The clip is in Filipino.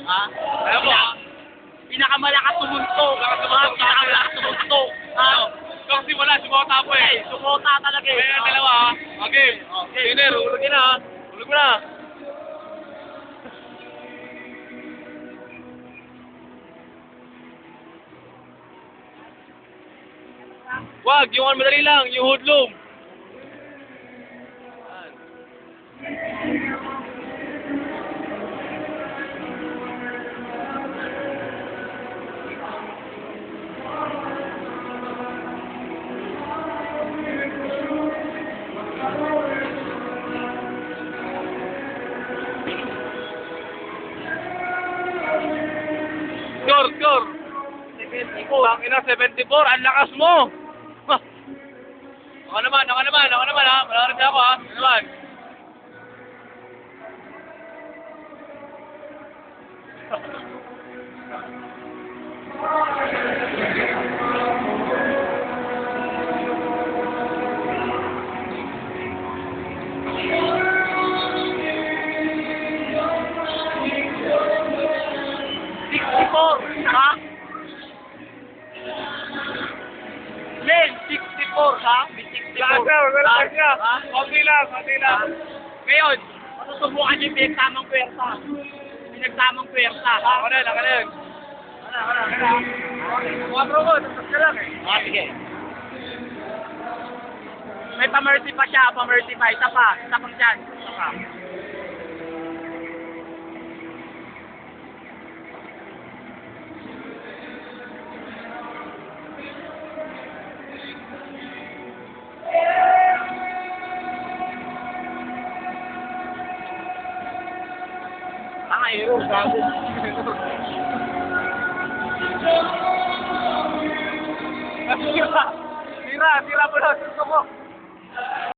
Ha? Alam mo, ha? Pinakamalakas tumuntok. Pinakamalakas tumuntok. Ha? Kasi wala, sumota po eh. Sumota talaga eh. Kaya dalawa ha. Okay. Winner, ulog na ha. Ulog mo na. Wag, yung ano madali lang, yung hoodlum. Score. 74. Ang ina, 74. Ang lakas mo. Ako naman ha. Malakas ako ha. Ano naman? Ha? Len, 64 ha? 64. Lakas niya. Ha? Konti lang. Ngayon, masusubukan yung pinagtamang pwersa. Pinagtamang pwersa. Ha? Ako na yun. Quadro mo, tapos ka lang eh. Sige. May pa-mercy pa siya, pa-mercy pa. Isa pa dyan. Isa pa. Hero, gago. Tira mo na, suso mo.